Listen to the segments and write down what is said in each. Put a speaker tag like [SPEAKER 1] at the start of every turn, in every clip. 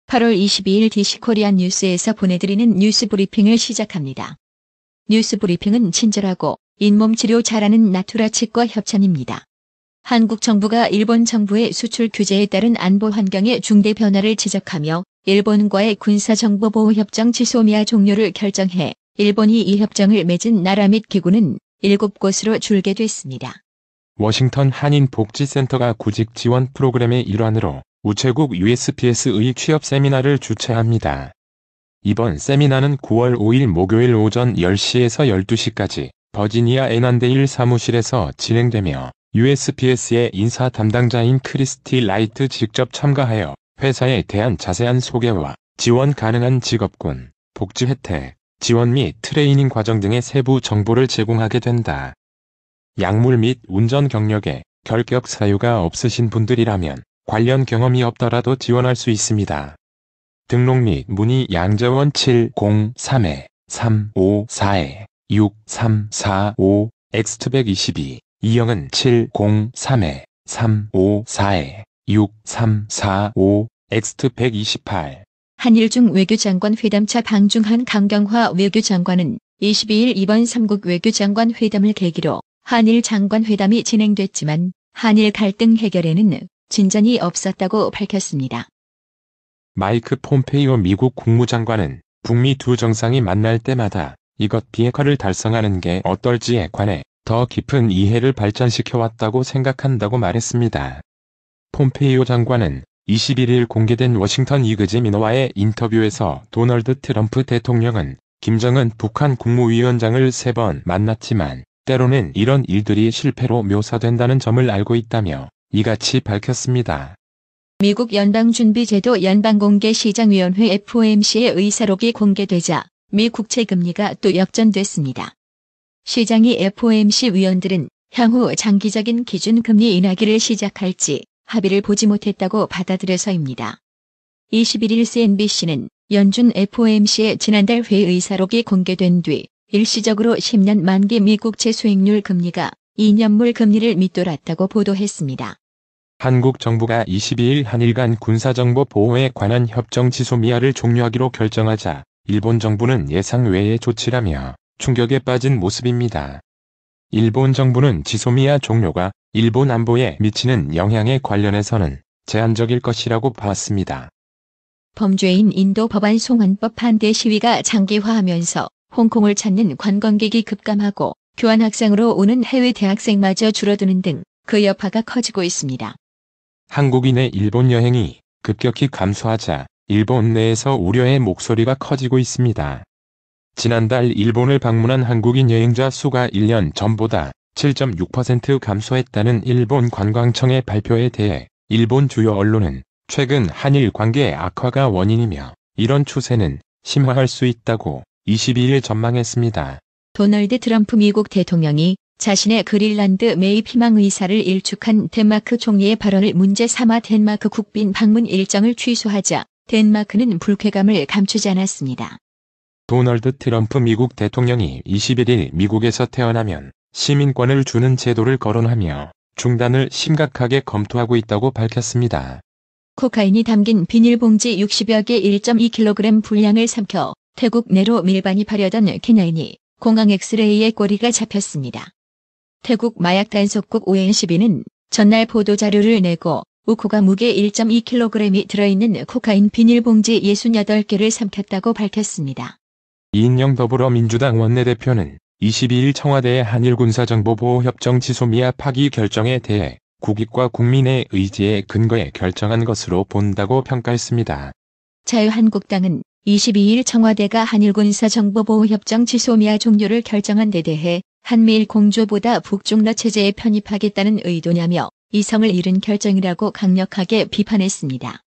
[SPEAKER 1] 8월 22일 DC코리안 뉴스에서 보내드리는 뉴스 브리핑을 시작합니다. 뉴스 브리핑은 친절하고 잇몸 치료 잘하는 나투라 치과 협찬입니다. 한국 정부가 일본 정부의 수출 규제에 따른 안보 환경의 중대 변화를 지적하며 일본과의 군사정보보호협정 지소미아 종료를 결정해 일본이 이 협정을 맺은 나라 및 기구는 7곳으로 줄게 됐습니다.
[SPEAKER 2] 워싱턴 한인복지센터가 구직 지원 프로그램의 일환으로 우체국 USPS의 취업 세미나를 주최합니다. 이번 세미나는 9월 5일 목요일 오전 10시에서 12시까지 버지니아 애난데일 사무실에서 진행되며 USPS의 인사 담당자인 크리스티 라이트 직접 참가하여 회사에 대한 자세한 소개와 지원 가능한 직업군, 복지 혜택, 지원 및 트레이닝 과정 등의 세부 정보를 제공하게 된다. 약물 및 운전 경력에 결격 사유가 없으신 분들이라면 관련 경험이 없더라도 지원할 수 있습니다. 등록 및 문의 양재원 703-354-6345 X122 이영은 703-354-6345 X128
[SPEAKER 1] 한일중 외교장관 회담차 방중한 강경화 외교장관은 22일 이번 3국 외교장관 회담을 계기로 한일 장관 회담이 진행됐지만 한일 갈등 해결에는 진전이 없었다고 밝혔습니다.
[SPEAKER 2] 마이크 폼페이오 미국 국무장관은 북미 두 정상이 만날 때마다 이것 비핵화를 달성하는 게 어떨지에 관해 더 깊은 이해를 발전시켜왔다고 생각한다고 말했습니다. 폼페이오 장관은 21일 공개된 워싱턴 이그지 민호와의 인터뷰에서 도널드 트럼프 대통령은 김정은 북한 국무위원장을 3번 만났지만 때로는 이런 일들이 실패로 묘사된다는 점을 알고 있다며 이같이 밝혔습니다.
[SPEAKER 1] 미국 연방준비제도 연방공개시장위원회 FOMC의 의사록이 공개되자 미 국채금리가 또 역전됐습니다. 시장이 FOMC 위원들은 향후 장기적인 기준금리 인하기를 시작할지 합의를 보지 못했다고 받아들여서입니다. 21일 CNBC는 연준 FOMC의 지난달 회의사록이 공개된 뒤 일시적으로 10년 만기 미국채 수익률 금리가 2년물 금리를 밑돌았다고 보도했습니다.
[SPEAKER 2] 한국 정부가 22일 한일 간 군사정보 보호에 관한 협정 지소미아를 종료하기로 결정하자 일본 정부는 예상 외의 조치라며 충격에 빠진 모습입니다. 일본 정부는 지소미아 종료가 일본 안보에 미치는 영향에 관련해서는 제한적일 것이라고 봤습니다.
[SPEAKER 1] 범죄인 인도 법안 송환법 반대 시위가 장기화하면서 홍콩을 찾는 관광객이 급감하고 교환학생으로 오는 해외 대학생마저 줄어드는 등 그 여파가 커지고 있습니다.
[SPEAKER 2] 한국인의 일본 여행이 급격히 감소하자 일본 내에서 우려의 목소리가 커지고 있습니다. 지난달 일본을 방문한 한국인 여행자 수가 1년 전보다 7.6% 감소했다는 일본 관광청의 발표에 대해 일본 주요 언론은 최근 한일 관계 악화가 원인이며 이런 추세는 심화할 수 있다고 22일 전망했습니다.
[SPEAKER 1] 도널드 트럼프 미국 대통령이 자신의 그린란드 매입 희망 의사를 일축한 덴마크 총리의 발언을 문제 삼아 덴마크 국빈 방문 일정을 취소하자 덴마크는 불쾌감을 감추지 않았습니다.
[SPEAKER 2] 도널드 트럼프 미국 대통령이 21일 미국에서 태어나면 시민권을 주는 제도를 거론하며 중단을 심각하게 검토하고 있다고 밝혔습니다.
[SPEAKER 1] 코카인이 담긴 비닐봉지 60여 개 1.2kg 분량을 삼켜 태국 내로 밀반입하려던 케냐인이 공항 엑스레이에 꼬리가 잡혔습니다. 태국 마약 단속국 ONCB는 전날 보도자료를 내고 우코가 무게 1.2kg이 들어있는 코카인 비닐봉지 68개를 삼켰다고 밝혔습니다.
[SPEAKER 2] 이인영 더불어민주당 원내대표는 22일 청와대의 한일 군사정보보호협정 지소미아 파기 결정에 대해 국익과 국민의 의지에 근거해 결정한 것으로 본다고 평가했습니다.
[SPEAKER 1] 자유한국당은 22일 청와대가 한일 군사정보보호협정 지소미아 종료를 결정한 데 대해 한미일 공조보다 북중러 체제에 편입하겠다는 의도냐며 이성을 잃은 결정이라고 강력하게 비판했습니다.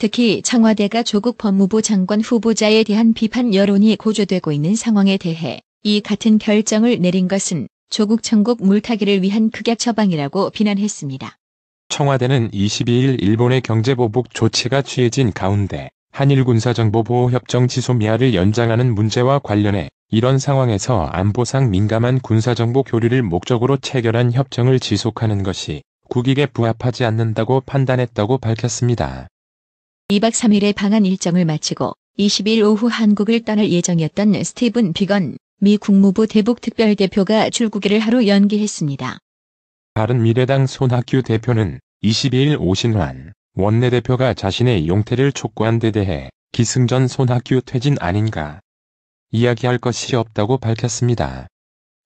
[SPEAKER 1] 특히 청와대가 조국 법무부 장관 후보자에 대한 비판 여론이 고조되고 있는 상황에 대해 이 같은 결정을 내린 것은 조국 천국 물타기를 위한 극약 처방이라고 비난했습니다.
[SPEAKER 2] 청와대는 22일 일본의 경제보복 조치가 취해진 가운데 한일 군사정보보호협정 지소미아를 연장하는 문제와 관련해 이런 상황에서 안보상 민감한 군사정보 교류를 목적으로 체결한 협정을 지속하는 것이 국익에 부합하지 않는다고 판단했다고 밝혔습니다.
[SPEAKER 1] 2박 3일의 방한 일정을 마치고 20일 오후 한국을 떠날 예정이었던 스티븐 비건 미 국무부 대북특별대표가 출국일을 하루 연기했습니다.
[SPEAKER 2] 바른미래당 손학규 대표는 22일 오신환 원내대표가 자신의 용퇴를 촉구한 데 대해 기승전 손학규 퇴진 아닌가 이야기할 것이 없다고 밝혔습니다.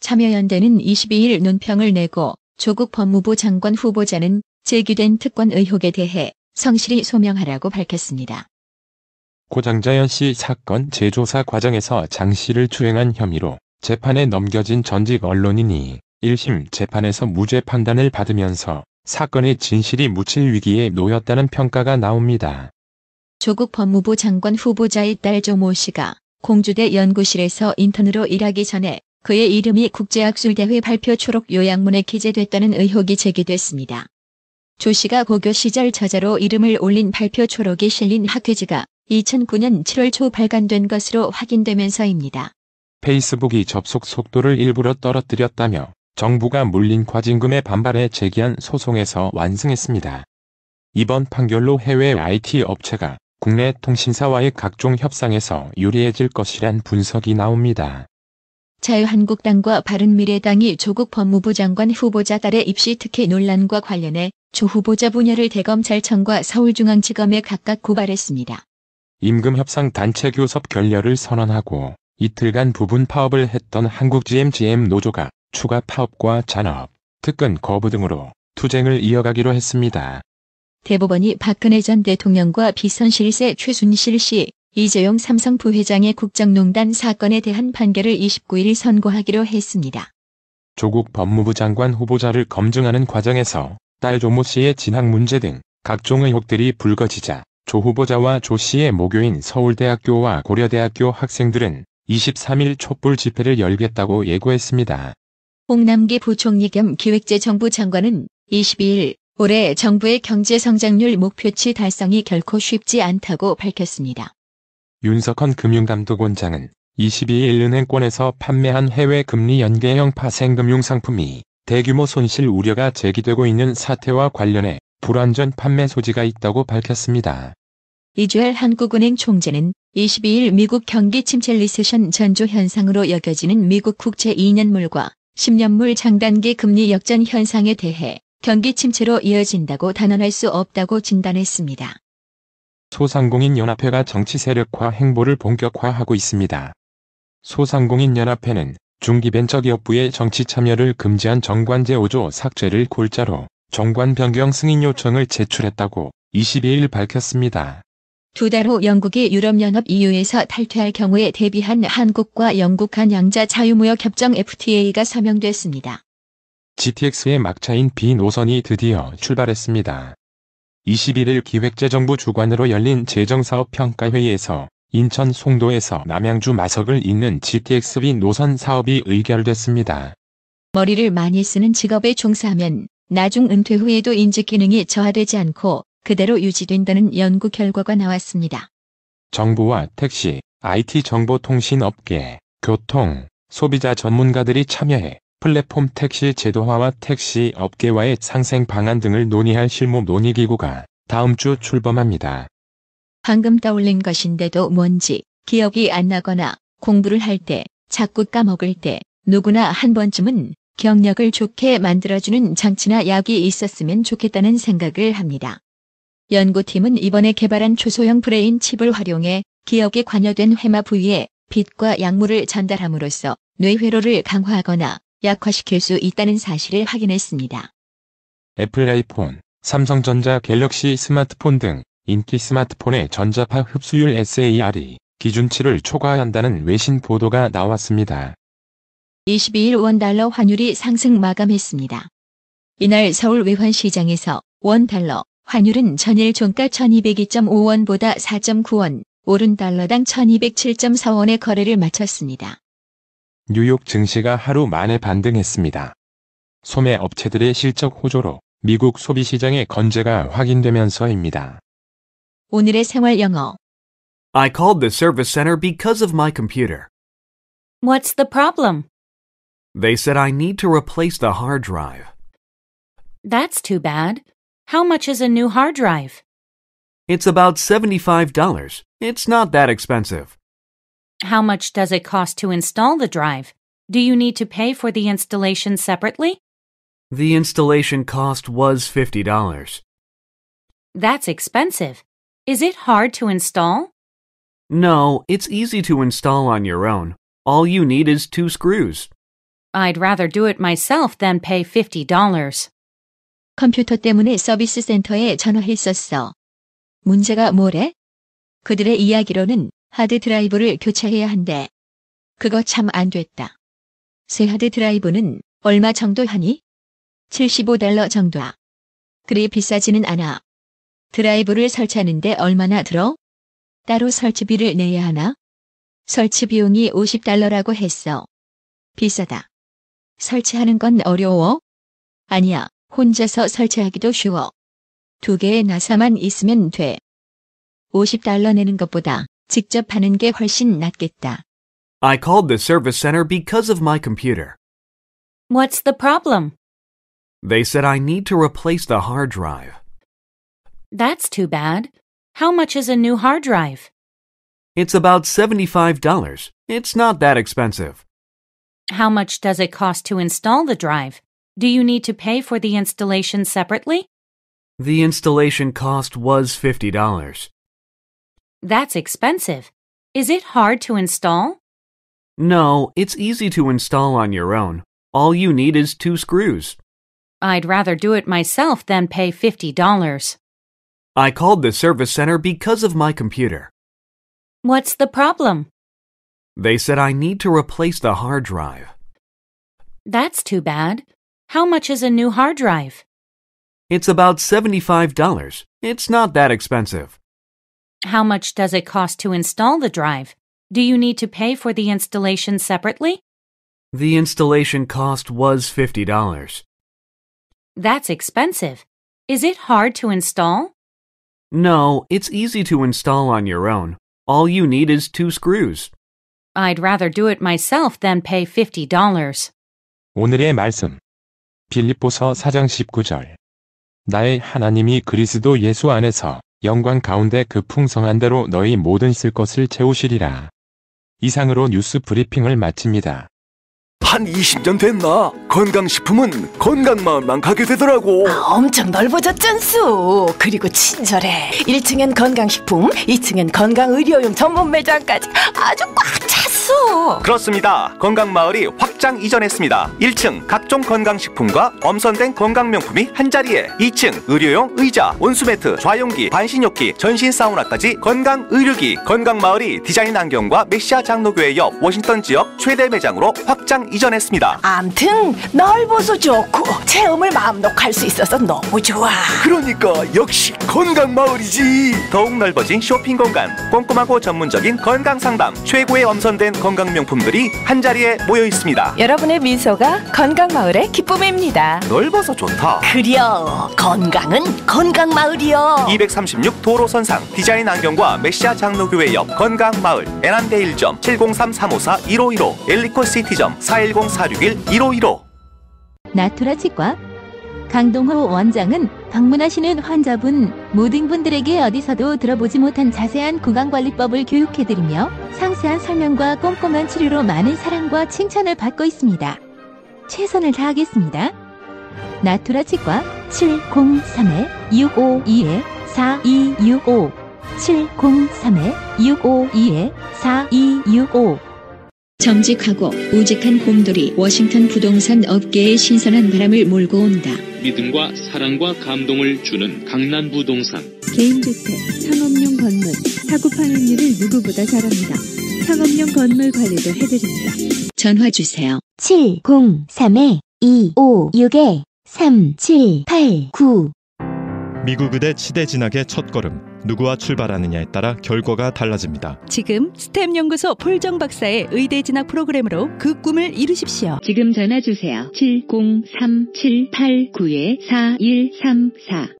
[SPEAKER 1] 참여연대는 22일 논평을 내고 조국 법무부 장관 후보자는 제기된 특권 의혹에 대해 성실히 소명하라고 밝혔습니다.
[SPEAKER 2] 고 장자연 씨 사건 재조사 과정에서 장 씨를 추행한 혐의로 재판에 넘겨진 전직 언론인이 1심 재판에서 무죄 판단을 받으면서 사건의 진실이 묻힐 위기에 놓였다는 평가가 나옵니다.
[SPEAKER 1] 조국 법무부 장관 후보자의 딸 조모 씨가 공주대 연구실에서 인턴으로 일하기 전에 그의 이름이 국제학술대회 발표 초록 요약문에 기재됐다는 의혹이 제기됐습니다. 조 씨가 고교 시절 저자로 이름을 올린 발표 초록이 실린 학회지가 2009년 7월 초 발간된 것으로 확인되면서입니다.
[SPEAKER 2] 페이스북이 접속 속도를 일부러 떨어뜨렸다며 정부가 물린 과징금에 반발해 제기한 소송에서 완승했습니다. 이번 판결로 해외 IT 업체가 국내 통신사와의 각종 협상에서 유리해질 것이란 분석이 나옵니다.
[SPEAKER 1] 자유한국당과 바른미래당이 조국 법무부 장관 후보자 딸의 입시 특혜 논란과 관련해 조 후보자 분야를 대검찰청과 서울중앙지검에 각각 고발했습니다.
[SPEAKER 2] 임금협상 단체 교섭 결렬을 선언하고 이틀간 부분 파업을 했던 한국GM 노조가 추가 파업과 잔업, 특근 거부 등으로 투쟁을 이어가기로 했습니다.
[SPEAKER 1] 대법원이 박근혜 전 대통령과 비선실세 최순실 씨, 이재용 삼성 부회장의 국정농단 사건에 대한 판결을 29일 선고하기로 했습니다.
[SPEAKER 2] 조국 법무부 장관 후보자를 검증하는 과정에서 딸 조모 씨의 진학 문제 등 각종 의혹들이 불거지자 조 후보자와 조 씨의 모교인 서울대학교와 고려대학교 학생들은 23일 촛불 집회를 열겠다고 예고했습니다.
[SPEAKER 1] 홍남기 부총리 겸 기획재정부 장관은 22일 올해 정부의 경제성장률 목표치 달성이 결코 쉽지 않다고 밝혔습니다.
[SPEAKER 2] 윤석헌 금융감독원장은 22일 은행권에서 판매한 해외 금리 연계형 파생금융 상품이 대규모 손실 우려가 제기되고 있는 사태와 관련해 불완전 판매 소지가 있다고 밝혔습니다.
[SPEAKER 1] 이주열 한국은행 총재는 22일 미국 경기 침체 리세션 전조 현상으로 여겨지는 미국 국채 2년물과 10년물 장단기 금리 역전 현상에 대해 경기 침체로 이어진다고 단언할 수 없다고 진단했습니다.
[SPEAKER 2] 소상공인연합회가 정치 세력화 행보를 본격화하고 있습니다. 소상공인연합회는 중기벤처기업부의 정치 참여를 금지한 정관제 5조 삭제를 골자로 정관 변경 승인 요청을 제출했다고 22일 밝혔습니다.
[SPEAKER 1] 2달 후 영국이 유럽연합 EU에서 탈퇴할 경우에 대비한 한국과 영국 간 양자 자유무역 협정 FTA가 서명됐습니다.
[SPEAKER 2] GTX의 막차인 B 노선이 드디어 출발했습니다. 21일 기획재정부 주관으로 열린 재정사업평가회의에서 인천 송도에서 남양주 마석을 잇는 GTX B 노선 사업이 의결됐습니다.
[SPEAKER 1] 머리를 많이 쓰는 직업에 종사하면 나중 은퇴 후에도 인지 기능이 저하되지 않고 그대로 유지된다는 연구 결과가 나왔습니다.
[SPEAKER 2] 정부와 택시, IT 정보통신업계, 교통, 소비자 전문가들이 참여해 플랫폼 택시 제도화와 택시 업계와의 상생 방안 등을 논의할 실무 논의기구가 다음 주 출범합니다.
[SPEAKER 1] 방금 떠올린 것인데도 뭔지 기억이 안 나거나 공부를 할 때, 자꾸 까먹을 때 누구나 한 번쯤은 기억력을 좋게 만들어주는 장치나 약이 있었으면 좋겠다는 생각을 합니다. 연구팀은 이번에 개발한 초소형 브레인 칩을 활용해 기억에 관여된 회마 부위에 빛과 약물을 전달함으로써 뇌회로를 강화하거나 약화시킬 수 있다는 사실을 확인했습니다.
[SPEAKER 2] 애플 아이폰, 삼성전자 갤럭시 스마트폰 등 인기 스마트폰의 전자파 흡수율 SAR이 기준치를 초과한다는 외신 보도가 나왔습니다.
[SPEAKER 1] 22일 원달러 환율이 상승 마감했습니다. 이날 서울 외환시장에서 원달러 환율은 전일 종가 1202.5원보다 4.9원, 오른 달러당 1207.4원의 거래를 마쳤습니다.
[SPEAKER 2] 뉴욕 증시가 하루 만에 반등했습니다. 소매 업체들의 실적 호조로 미국 소비시장의 건재가 확인되면서입니다.
[SPEAKER 1] 오늘의 생활 영어.
[SPEAKER 3] I called the service center because of my computer.
[SPEAKER 4] What's the problem?
[SPEAKER 3] They said I need to replace the hard drive.
[SPEAKER 4] That's too bad. How much is a new hard drive?
[SPEAKER 3] It's about $75. It's not that expensive.
[SPEAKER 4] How much does it cost to install the drive? Do you need to pay for the installation separately?
[SPEAKER 3] The installation cost was $50.
[SPEAKER 4] That's expensive. Is it hard to install?
[SPEAKER 3] No, it's easy to install on your own. All you need is 2 screws.
[SPEAKER 4] I'd rather do it myself than pay $50.
[SPEAKER 1] 컴퓨터 때문에 서비스 센터에 전화했었어. 문제가 뭐래? 그들의 이야기로는 하드 드라이브를 교체해야 한대. 그거 참 안 됐다. 새 하드 드라이브는 얼마 정도 하니? $75 정도야. 그리 비싸지는 않아. 드라이브를 설치하는데 얼마나 들어? 따로 설치비를 내야 하나? 설치 비용이 $50라고 했어. 비싸다. 설치하는 건 어려워? 아니야, 혼자서 설치하기도 쉬워. 2개의 나사만 있으면 돼. $50 내는 것보다 직접 하는 게 훨씬 낫겠다.
[SPEAKER 3] I called the service center because of my computer.
[SPEAKER 4] What's the problem?
[SPEAKER 3] They said I need to replace the hard drive.
[SPEAKER 4] That's too bad. How much is a new hard drive?
[SPEAKER 3] It's about $75. It's not that expensive.
[SPEAKER 4] How much does it cost to install the drive? Do you need to pay for the installation separately?
[SPEAKER 3] The installation cost was $50.
[SPEAKER 4] That's expensive. Is it hard to install?
[SPEAKER 3] No, it's easy to install on your own. All you need is 2 screws.
[SPEAKER 4] I'd rather do it myself than pay $50.
[SPEAKER 3] I called the service center because of my computer.
[SPEAKER 4] What's the problem?
[SPEAKER 3] They said I need to replace the hard drive.
[SPEAKER 4] That's too bad. How much is a new hard drive?
[SPEAKER 3] It's about $75. It's not that expensive.
[SPEAKER 4] How much does it cost to install the drive? Do you need to pay for the installation separately?
[SPEAKER 3] The installation cost was $50.
[SPEAKER 4] That's expensive. Is it hard to install?
[SPEAKER 3] No, it's easy to install on your own. All you need is 2 screws.
[SPEAKER 4] I'd rather do it myself than pay $50.
[SPEAKER 2] 오늘의 말씀. 빌립보서 4장 19절. 나의 하나님이 그리스도 예수 안에서 영광 가운데 그 풍성한 대로 너희 모든 쓸 것을 채우시리라. 이상으로 뉴스 브리핑을 마칩니다.
[SPEAKER 5] 한 20년 됐나? 건강식품은 건강마을만 가게 되더라고.
[SPEAKER 6] 엄청 넓어졌잖수. 그리고 친절해. 1층엔 건강식품, 2층엔 건강의료용 전문 매장까지 아주 꽉 찼어.
[SPEAKER 7] 그렇습니다. 건강마을이 확장 이전했습니다. 1층 각종 건강식품과 엄선된 건강명품이 한자리에, 2층 의료용 의자, 온수매트, 좌용기, 반신욕기, 전신 사우나까지 건강의료기. 건강마을이 디자인 안경과 메시아 장로교회 옆 워싱턴 지역 최대 매장으로 확장 이전했습니다.
[SPEAKER 6] 암튼 넓어서 좋고 체험을 마음 놓고 할 수 있어서 너무 좋아.
[SPEAKER 5] 그러니까 역시 건강마을이지.
[SPEAKER 7] 더욱 넓어진 쇼핑 공간, 꼼꼼하고 전문적인 건강상담, 최고의 엄선된 건강명품들이 한자리에 모여 있습니다.
[SPEAKER 6] 여러분의 미소가 건강마을의 기쁨입니다.
[SPEAKER 7] 넓어서 좋다.
[SPEAKER 6] 그려 건강은 건강마을이여.
[SPEAKER 7] 236 도로선상 디자인 안경과 메시아 장로교회 옆 건강마을, 애난데일점 703-354-1515, 엘리코시티점 410-461-1515.
[SPEAKER 1] 나투라 치과 강동호 원장은 방문하시는 환자분 모든 분들에게 어디서도 들어보지 못한 자세한 구강관리법을 교육해드리며 상세한 설명과 꼼꼼한 치료로 많은 사랑과 칭찬을 받고 있습니다. 최선을 다하겠습니다. 나투라 치과 703-652-4265 703-652-4265 정직하고 우직한 곰돌이 워싱턴 부동산 업계에 신선한 바람을 몰고 온다.
[SPEAKER 8] 믿음과 사랑과 감동을 주는 강남 부동산.
[SPEAKER 9] 개인주택, 상업용 건물, 사고 판매율을 누구보다 잘합니다. 상업용 건물 관리도 해드립니다.
[SPEAKER 1] 전화 주세요.
[SPEAKER 9] 703-256-3789
[SPEAKER 10] 미국 의대 치대 진학의 첫걸음. 누구와 출발하느냐에 따라 결과가 달라집니다.
[SPEAKER 9] 지금 스템 연구소 폴정 박사의 의대 진학 프로그램으로 그 꿈을 이루십시오.
[SPEAKER 1] 지금 전화 주세요. 703-789-4134